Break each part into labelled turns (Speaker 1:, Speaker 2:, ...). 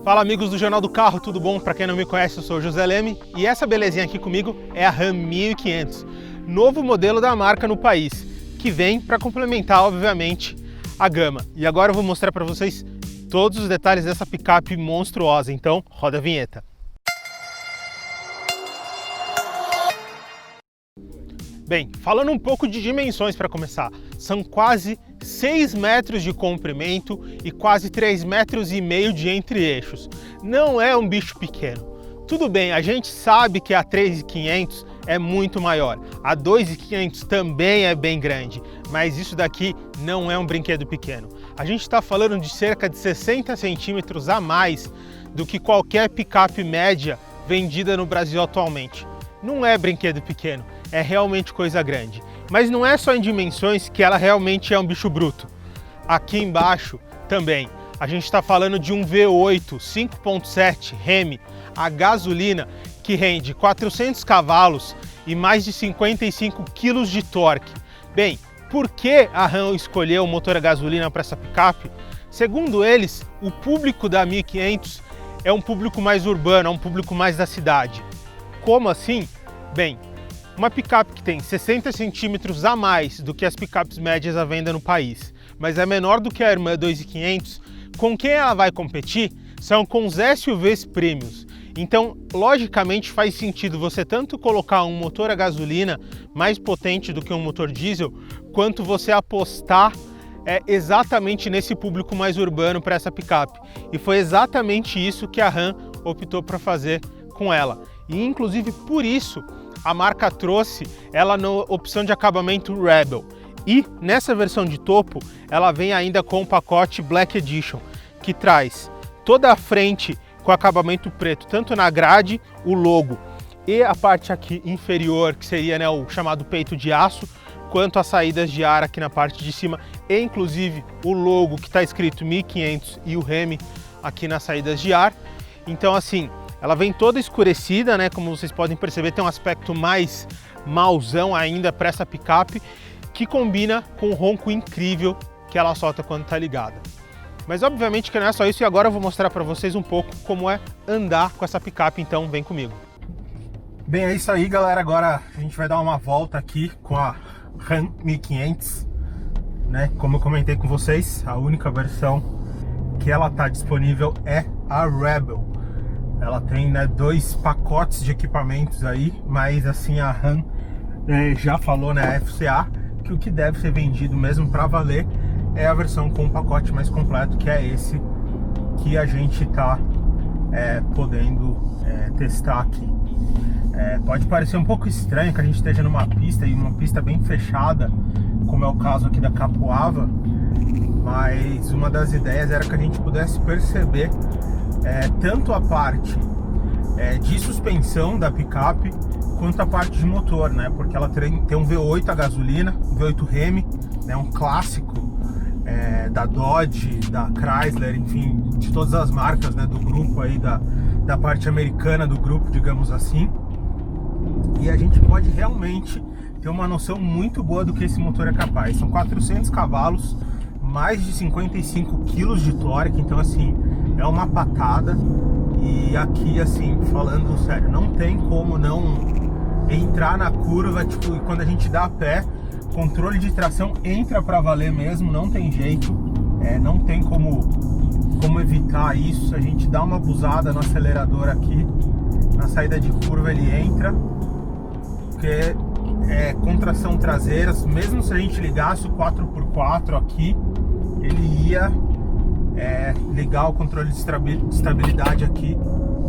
Speaker 1: Fala amigos do Jornal do Carro, tudo bom? Para quem não me conhece, eu sou o José Leme e essa belezinha aqui comigo é a Ram 1500, novo modelo da marca no país, que vem para complementar, obviamente, a gama. E agora eu vou mostrar para vocês todos os detalhes dessa picape monstruosa, então roda a vinheta. Bem, falando um pouco de dimensões para começar, são quase 6 metros de comprimento e quase 3,5 metros de entre-eixos. Não é um bicho pequeno. Tudo bem, a gente sabe que a 3.500 é muito maior, a 2.500 também é bem grande, mas isso daqui não é um brinquedo pequeno. A gente está falando de cerca de 60 centímetros a mais do que qualquer picape média vendida no Brasil atualmente. Não é brinquedo pequeno, é realmente coisa grande. Mas não é só em dimensões que ela realmente é um bicho bruto. Aqui embaixo também, a gente está falando de um V8 5.7 Hemi a gasolina que rende 400 cavalos e mais de 55 kg de torque. Bem, por que a Ram escolheu o motor a gasolina para essa picape? Segundo eles, o público da 1500 é um público mais urbano, é um público mais da cidade. Como assim? Bem, uma picape que tem 60 centímetros a mais do que as picapes médias à venda no país, mas é menor do que a irmã 2.500, com quem ela vai competir são com os SUVs premiums. Então, logicamente, faz sentido você tanto colocar um motor a gasolina mais potente do que um motor diesel, quanto você apostar exatamente nesse público mais urbano para essa picape. E foi exatamente isso que a Ram optou para fazer com ela. E inclusive por isso a marca trouxe ela na opção de acabamento Rebel. E nessa versão de topo ela vem ainda com o pacote Black Edition, que traz toda a frente com acabamento preto, tanto na grade, o logo e a parte aqui inferior, que seria o chamado peito de aço, quanto as saídas de ar aqui na parte de cima, e inclusive o logo que está escrito 1500 e o Hemi aqui nas saídas de ar. Então assim, ela vem toda escurecida, né? Como vocês podem perceber, tem um aspecto mais mauzão ainda para essa picape, que combina com o ronco incrível que ela solta quando está ligada. Mas obviamente que não é só isso, e agora eu vou mostrar para vocês um pouco como é andar com essa picape, então vem comigo. Bem, é isso aí, galera. Agora a gente vai dar uma volta aqui com a Ram 1500, né? Como eu comentei com vocês, a única versão que ela está disponível é a Rebel. Ela tem, né, 2 pacotes de equipamentos aí, mas assim a Ram já falou na FCA que o que deve ser vendido mesmo para valer é a versão com o pacote mais completo, que é esse que a gente está podendo testar aqui. Pode parecer um pouco estranho que a gente esteja numa pista, e uma pista bem fechada, como é o caso aqui da Capoava, mas uma das ideias era que a gente pudesse perceber tanto a parte de suspensão da picape quanto a parte de motor, né? Porque ela tem um V8 a gasolina, um V8 Hemi, né? Um clássico da Dodge, da Chrysler, enfim, de todas as marcas, né? Do grupo aí, da parte americana do grupo, digamos assim. E a gente pode realmente ter uma noção muito boa do que esse motor é capaz. São 400 cavalos, mais de 55 kg de torque, então assim, é uma patada. E aqui, assim, falando sério, não tem como não entrar na curva, tipo, e quando a gente dá a pé, controle de tração entra pra valer mesmo, não tem jeito, não tem como evitar isso. A gente dá uma abusada no acelerador aqui, na saída de curva ele entra, porque com tração traseira, mesmo se a gente ligasse o 4x4 aqui, ele ia ligar o controle de estabilidade aqui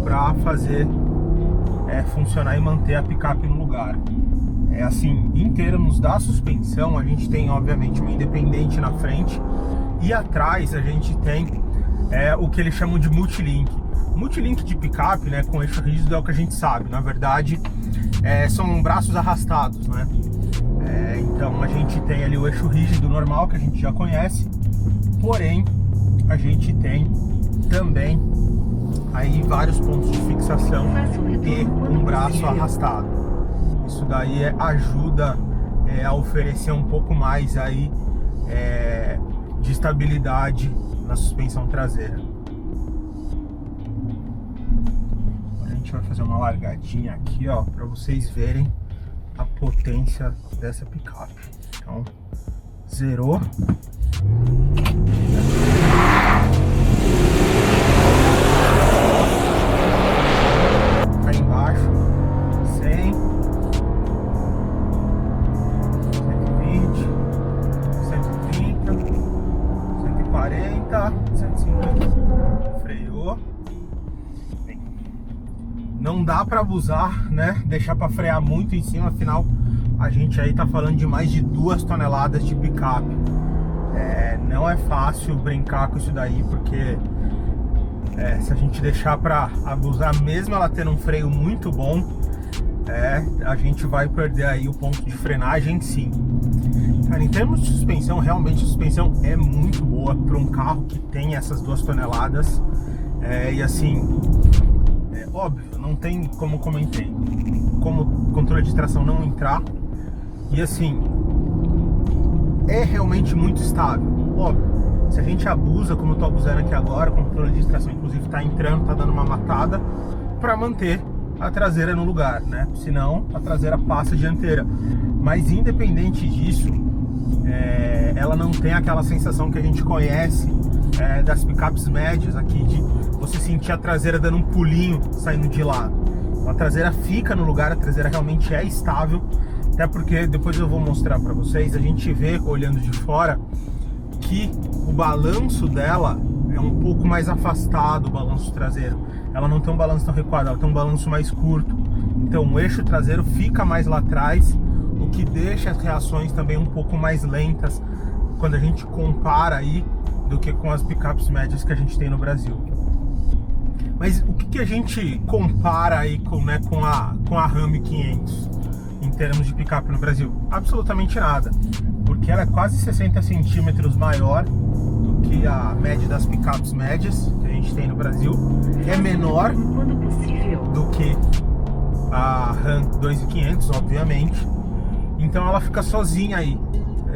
Speaker 1: para fazer funcionar e manter a picape no lugar. Assim, em termos da suspensão, a gente tem obviamente uma independente na frente, e atrás a gente tem o que eles chamam de multilink. Multilink de picape, né, com eixo rígido, é o que a gente sabe. Na verdade, são braços arrastados, né? Então a gente tem ali o eixo rígido normal, que a gente já conhece, porém a gente tem também aí vários pontos de fixação e um braço arrastado. Isso daí ajuda a oferecer um pouco mais aí de estabilidade na suspensão traseira. gente vai fazer uma largadinha aqui, ó, para vocês verem a potência dessa picape. Então, zerou. Aí embaixo, 100, 120, 130, 140, 150. Freou. Não dá para abusar, né? Deixar para frear muito em cima, afinal a gente aí tá falando de mais de 2 toneladas de picape. Não é fácil brincar com isso daí, porque se a gente deixar para abusar, mesmo ela tendo um freio muito bom, a gente vai perder aí o ponto de frenagem, sim. Cara, em termos de suspensão, realmente a suspensão é muito boa para um carro que tem essas 2 toneladas. E assim, óbvio, não tem, como comentei, como controle de tração não entrar. E assim, é realmente muito estável. Óbvio, se a gente abusa, como eu tô abusando aqui agora, o controle de tração inclusive tá entrando, tá dando uma matada para manter a traseira no lugar, né? Senão a traseira passa a dianteira. Mas independente disso, ela não tem aquela sensação que a gente conhece das picapes médias aqui, de você sentir a traseira dando um pulinho saindo de lado. A traseira fica no lugar, a traseira realmente é estável, até porque depois eu vou mostrar para vocês, a gente vê olhando de fora que o balanço dela é um pouco mais afastado, o balanço traseiro. Ela não tem um balanço tão recuado, ela tem um balanço mais curto. Então o eixo traseiro fica mais lá atrás, o que deixa as reações também um pouco mais lentas quando a gente compara aí do que com as picapes médias que a gente tem no Brasil. Mas o que a gente compara aí com a Ram 500 em termos de picape no Brasil? Absolutamente nada, porque ela é quase 60 centímetros maior do que a média das picapes médias que a gente tem no Brasil, é menor do que a Ram 2500, obviamente. Então ela fica sozinha aí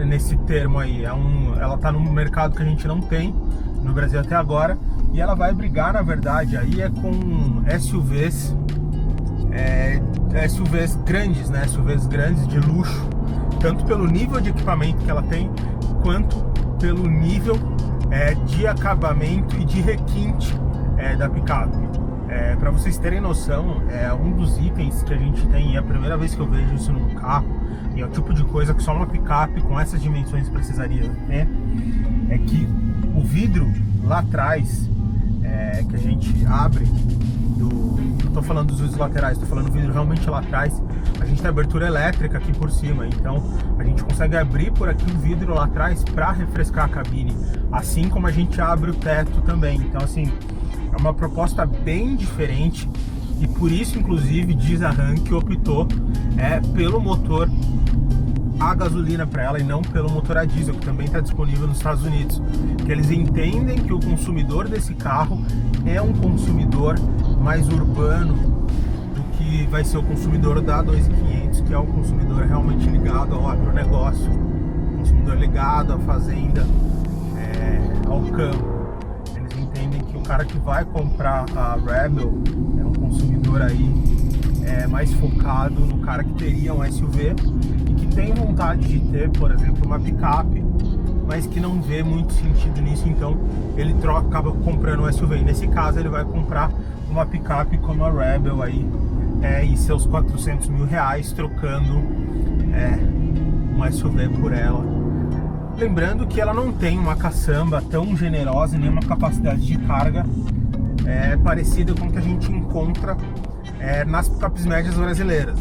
Speaker 1: nesse termo aí. Ela tá num mercado que a gente não tem no Brasil até agora, e ela vai brigar, na verdade, aí com SUVs, SUVs grandes, né? SUVs grandes de luxo, tanto pelo nível de equipamento que ela tem, quanto pelo nível de acabamento e de requinte da picape. Para vocês terem noção, um dos itens que a gente tem, e é a primeira vez que eu vejo isso num carro, e é o tipo de coisa que só uma picape com essas dimensões precisaria ter, é que o vidro lá atrás, que a gente abre, não tô falando dos vidros laterais, tô falando do vidro realmente lá atrás, a gente tem abertura elétrica aqui por cima, então a gente consegue abrir por aqui o vidro lá atrás para refrescar a cabine, assim como a gente abre o teto também. Então assim, é uma proposta bem diferente, e por isso inclusive diz a Ram que optou pelo motor a gasolina para ela e não pelo motor a diesel, que também está disponível nos Estados Unidos, que eles entendem que o consumidor desse carro é um consumidor mais urbano do que vai ser o consumidor da 2500, que é um consumidor realmente ligado ao agronegócio, consumidor ligado à fazenda, ao campo. Eles entendem que o cara que vai comprar a Rebel é um consumidor aí mais focado no cara que teria um SUV e que tem vontade de ter, por exemplo, uma picape, mas que não vê muito sentido nisso, então ele acaba comprando um SUV. E nesse caso ele vai comprar uma picape como a Rebel aí, em seus 400 mil reais, trocando um SUV por ela. Lembrando que ela não tem uma caçamba tão generosa, nem uma capacidade de carga parecida com o que a gente encontra nas picapes médias brasileiras.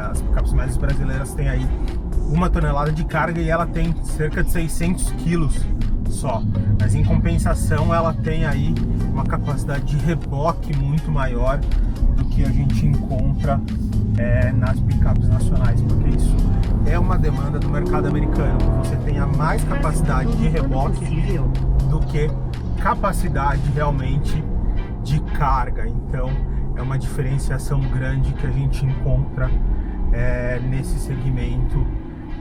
Speaker 1: As picapes médias brasileiras têm aí 1 tonelada de carga e ela tem cerca de 600 quilos só. Mas em compensação ela tem aí uma capacidade de reboque muito maior do que a gente encontra nas picapes nacionais, porque isso é uma demanda do mercado americano. Você tenha mais capacidade de reboque do que capacidade realmente de carga. Então é uma diferenciação grande que a gente encontra nesse segmento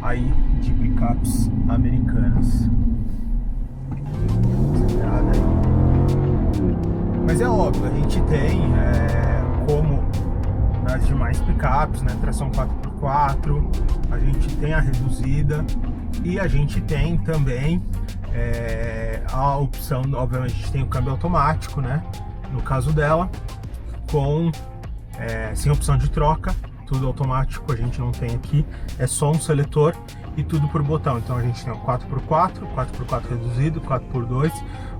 Speaker 1: aí de picapes americanas. Mas é óbvio, a gente tem como nas demais picapes, né? Tração 4x4, a gente tem a reduzida e a gente tem também a opção, obviamente a gente tem o câmbio automático, né? No caso dela, sem opção de troca, tudo automático, a gente não tem aqui, é só um seletor e tudo por botão. Então a gente tem o 4x4, 4x4 reduzido, 4x2,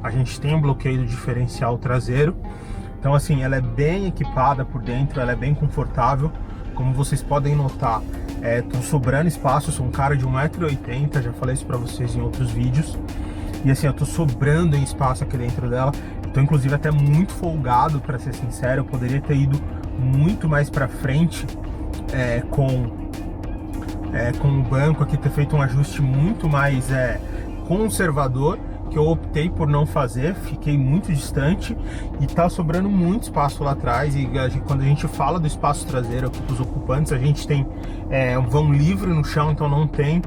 Speaker 1: a gente tem um bloqueio diferencial traseiro. Então assim, ela é bem equipada por dentro, ela é bem confortável. Como vocês podem notar, tô sobrando espaço, eu sou um cara de 1,80 m, já falei isso pra vocês em outros vídeos. E assim, eu tô sobrando em espaço aqui dentro dela. Tô inclusive até muito folgado, pra ser sincero, eu poderia ter ido muito mais pra frente com o banco aqui, ter feito um ajuste muito mais conservador, que eu optei por não fazer, fiquei muito distante e tá sobrando muito espaço lá atrás. E quando a gente fala do espaço traseiro aqui para os ocupantes, a gente tem um vão livre no chão, então não tem,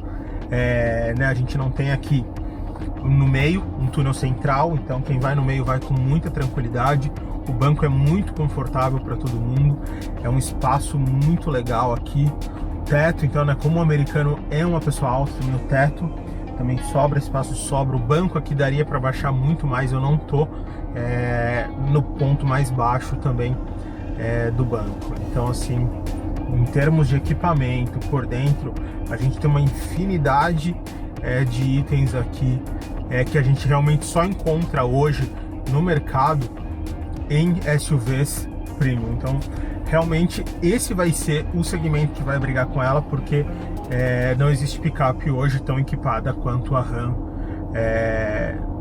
Speaker 1: a gente não tem aqui no meio um túnel central, então quem vai no meio vai com muita tranquilidade. O banco é muito confortável para todo mundo, é um espaço muito legal aqui. Teto, então, né, como o americano é uma pessoa alta, também o teto também sobra espaço, sobra. O banco aqui daria para baixar muito mais, eu não tô no ponto mais baixo também do banco. Então assim, em termos de equipamento por dentro, a gente tem uma infinidade de itens aqui que a gente realmente só encontra hoje no mercado em SUVs premium. Então realmente esse vai ser o segmento que vai brigar com ela, porque não existe picape hoje tão equipada quanto a Ram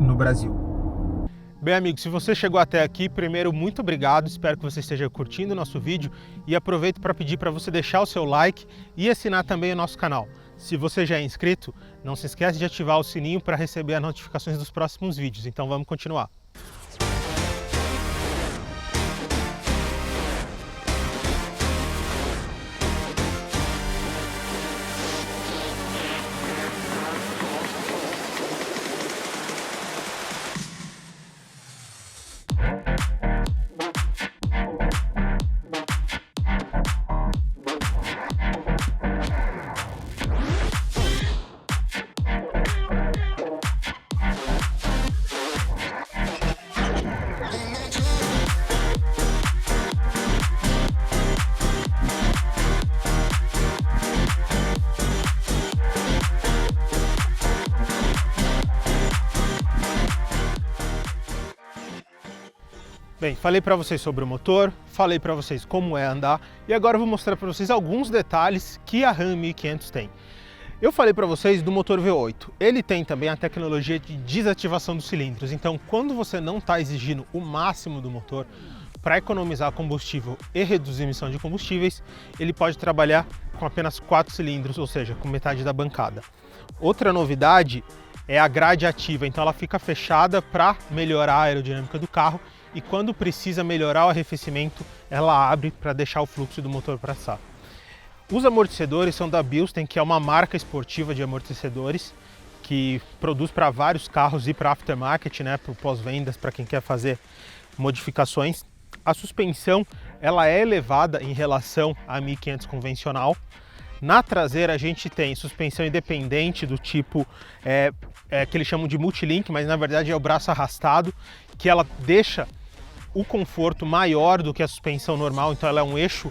Speaker 1: no Brasil. Bem, amigo, se você chegou até aqui, primeiro, muito obrigado, espero que você esteja curtindo o nosso vídeo e aproveito para pedir para você deixar o seu like e assinar também o nosso canal. Se você já é inscrito, não se esquece de ativar o sininho para receber as notificações dos próximos vídeos. Então vamos continuar. Bem, falei para vocês sobre o motor, falei para vocês como é andar e agora eu vou mostrar para vocês alguns detalhes que a Ram 1500 tem. Eu falei para vocês do motor V8, ele tem também a tecnologia de desativação dos cilindros, então quando você não está exigindo o máximo do motor para economizar combustível e reduzir a emissão de combustíveis, ele pode trabalhar com apenas 4 cilindros, ou seja, com metade da bancada. Outra novidade é a grade ativa, então ela fica fechada para melhorar a aerodinâmica do carro e quando precisa melhorar o arrefecimento, ela abre para deixar o fluxo do motor passar. Os amortecedores são da Bilstein, que é uma marca esportiva de amortecedores que produz para vários carros e para aftermarket, né, para o pós-vendas, para quem quer fazer modificações. A suspensão ela é elevada em relação à 1500 convencional. Na traseira a gente tem suspensão independente do tipo que eles chamam de multilink, mas na verdade é o braço arrastado, que ela deixa o conforto maior do que a suspensão normal, então ela é um eixo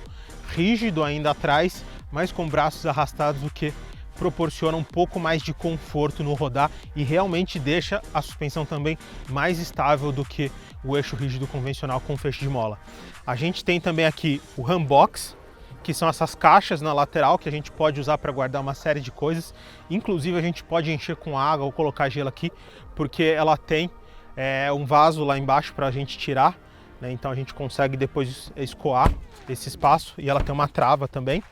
Speaker 1: rígido ainda atrás, mas com braços arrastados, o que proporciona um pouco mais de conforto no rodar e realmente deixa a suspensão também mais estável do que o eixo rígido convencional com feixe de mola. A gente tem também aqui o Ram Box, que são essas caixas na lateral que a gente pode usar para guardar uma série de coisas, inclusive a gente pode encher com água ou colocar gelo aqui, porque ela tem um vaso lá embaixo para a gente tirar, né? Então a gente consegue depois escoar esse espaço e ela tem uma trava também.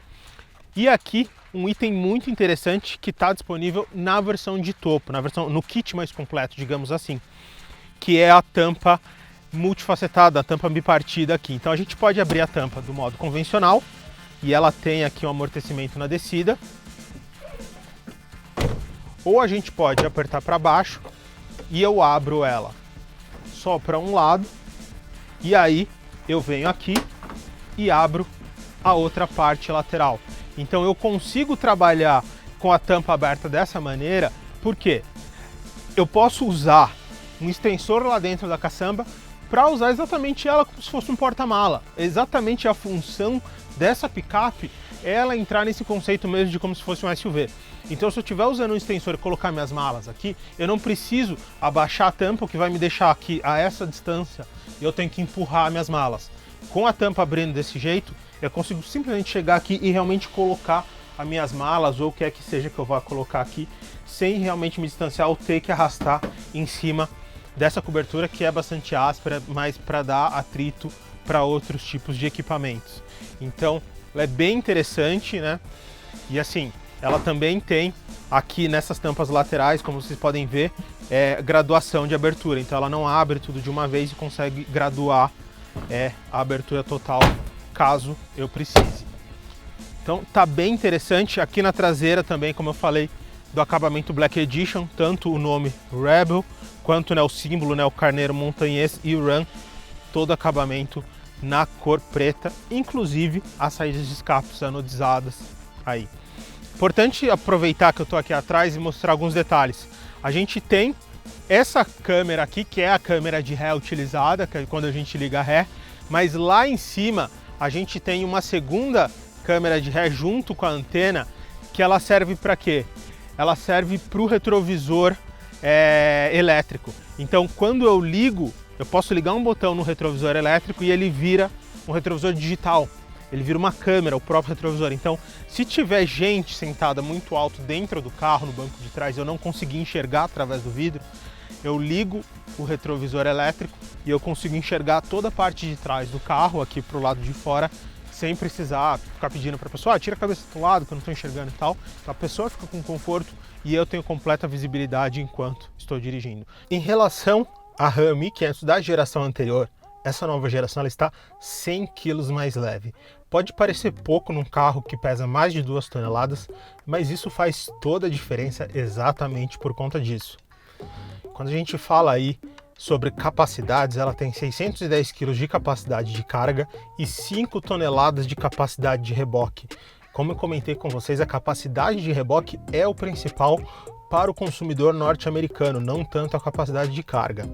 Speaker 1: E aqui um item muito interessante que está disponível na versão de topo, no kit mais completo, digamos assim, que é a tampa multifacetada, a tampa bipartida aqui. Então a gente pode abrir a tampa do modo convencional e ela tem aqui um amortecimento na descida, ou a gente pode apertar para baixo e eu abro ela só para um lado e aí eu venho aqui e abro a outra parte lateral. Então eu consigo trabalhar com a tampa aberta dessa maneira, porque eu posso usar um extensor lá dentro da caçamba para usar exatamente ela como se fosse um porta-mala. Exatamente a função dessa picape é ela entrar nesse conceito mesmo de como se fosse um SUV. Então se eu estiver usando um extensor e colocar minhas malas aqui, eu não preciso abaixar a tampa, o que vai me deixar aqui a essa distância e eu tenho que empurrar minhas malas. Com a tampa abrindo desse jeito, eu consigo simplesmente chegar aqui e realmente colocar as minhas malas ou o que é que seja que eu vá colocar aqui, sem realmente me distanciar ou ter que arrastar em cima dessa cobertura que é bastante áspera, mas para dar atrito para outros tipos de equipamentos. Então, ela é bem interessante, né? E assim, ela também tem aqui nessas tampas laterais, como vocês podem ver, graduação de abertura. Então ela não abre tudo de uma vez e consegue graduar a abertura total, caso eu precise. Então tá bem interessante. Aqui na traseira também, como eu falei, do acabamento Black Edition, tanto o nome Rebel, quanto, né, o símbolo, né, o carneiro montanhês e o Ram, todo acabamento na cor preta, inclusive as saídas de escapes anodizadas aí. Importante aproveitar que eu tô aqui atrás e mostrar alguns detalhes. A gente tem essa câmera aqui, que é a câmera de ré utilizada, que é quando a gente liga a ré, mas lá em cima a gente tem uma segunda câmera de ré junto com a antena, que ela serve para quê? Ela serve para o retrovisor elétrico. Então quando eu ligo, eu posso ligar um botão no retrovisor elétrico e ele vira um retrovisor digital. Ele vira uma câmera, o próprio retrovisor. Então, se tiver gente sentada muito alto dentro do carro, no banco de trás, eu não conseguir enxergar através do vidro, eu ligo o retrovisor elétrico e eu consigo enxergar toda a parte de trás do carro, aqui para o lado de fora, sem precisar ficar pedindo para a pessoa, tira a cabeça do lado que eu não estou enxergando e tal. Então, a pessoa fica com conforto e eu tenho completa visibilidade enquanto estou dirigindo. Em relação à Ram 1500 da geração anterior, essa nova geração ela está 100 kg mais leve. Pode parecer pouco num carro que pesa mais de 2 toneladas, mas isso faz toda a diferença exatamente por conta disso. Quando a gente fala aí sobre capacidades, ela tem 610 kg de capacidade de carga e 5 toneladas de capacidade de reboque. Como eu comentei com vocês, a capacidade de reboque é o principal para o consumidor norte-americano, não tanto a capacidade de carga.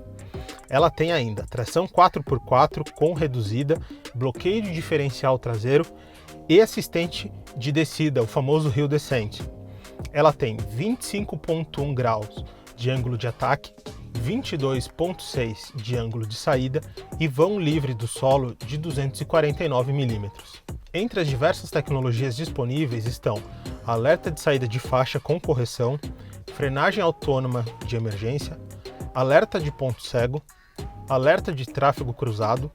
Speaker 1: Ela tem ainda tração 4x4 com reduzida, bloqueio de diferencial traseiro e assistente de descida, o famoso Hill Descent. Ela tem 25,1 graus de ângulo de ataque, 22,6 de ângulo de saída e vão livre do solo de 249 mm. Entre as diversas tecnologias disponíveis estão alerta de saída de faixa com correção, frenagem autônoma de emergência, alerta de ponto cego, alerta de tráfego cruzado,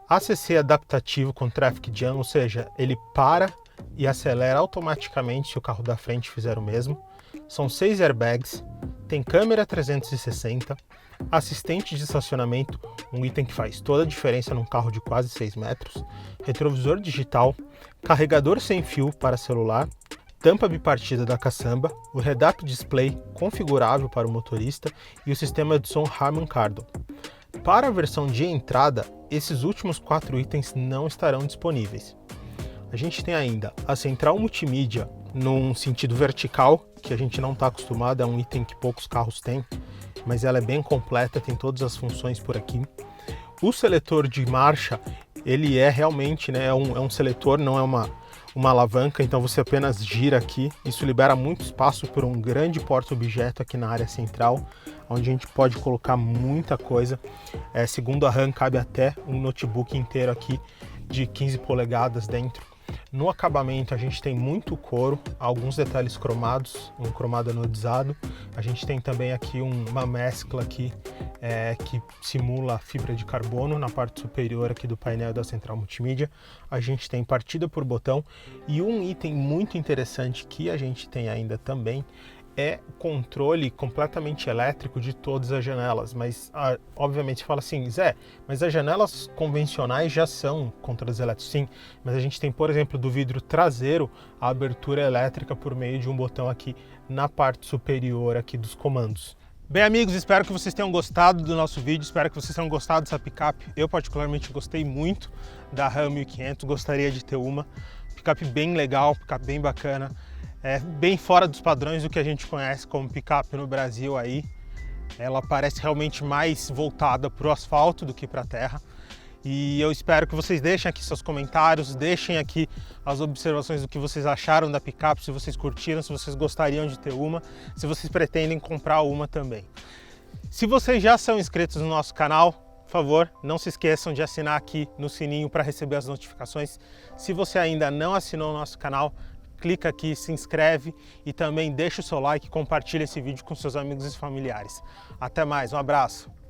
Speaker 1: ACC adaptativo com Traffic Jam, ou seja, ele para e acelera automaticamente se o carro da frente fizer o mesmo. São 6 airbags, tem câmera 360, assistente de estacionamento, um item que faz toda a diferença num carro de quase 6 metros, retrovisor digital, carregador sem fio para celular, tampa bipartida da caçamba, o head-up display configurável para o motorista e o sistema de som Harman Kardon. Para a versão de entrada, esses últimos 4 itens não estarão disponíveis. A gente tem ainda a central multimídia num sentido vertical, que a gente não está acostumado, é um item que poucos carros têm, mas ela é bem completa, tem todas as funções por aqui. O seletor de marcha, ele é realmente, né, é um seletor, não é uma alavanca, então você apenas gira aqui. Isso libera muito espaço por um grande porta-objeto aqui na área central, onde a gente pode colocar muita coisa. Segundo a Ram, cabe até um notebook inteiro aqui de 15 polegadas dentro. No acabamento a gente tem muito couro, alguns detalhes cromados, um cromado anodizado. A gente tem também aqui uma mescla aqui que simula fibra de carbono na parte superior aqui do painel da central multimídia. A gente tem partida por botão e um item muito interessante que a gente tem ainda também é o controle completamente elétrico de todas as janelas, mas obviamente você fala assim, Zé, mas as janelas convencionais já são controles elétricos, sim, mas a gente tem, por exemplo, do vidro traseiro, a abertura elétrica por meio de um botão aqui na parte superior aqui dos comandos. Bem, amigos, espero que vocês tenham gostado do nosso vídeo, espero que vocês tenham gostado dessa picape. Eu particularmente gostei muito da Ram 1500, gostaria de ter uma. Picape bem legal, picape bem bacana, bem fora dos padrões do que a gente conhece como picape no Brasil aí. Ela parece realmente mais voltada para o asfalto do que para a terra. E eu espero que vocês deixem aqui seus comentários, deixem aqui as observações do que vocês acharam da picape, se vocês curtiram, se vocês gostariam de ter uma, se vocês pretendem comprar uma também. Se vocês já são inscritos no nosso canal, por favor, não se esqueçam de assinar aqui no sininho para receber as notificações. Se você ainda não assinou o nosso canal, clica aqui, se inscreve e também deixa o seu like e compartilha esse vídeo com seus amigos e familiares. Até mais, um abraço!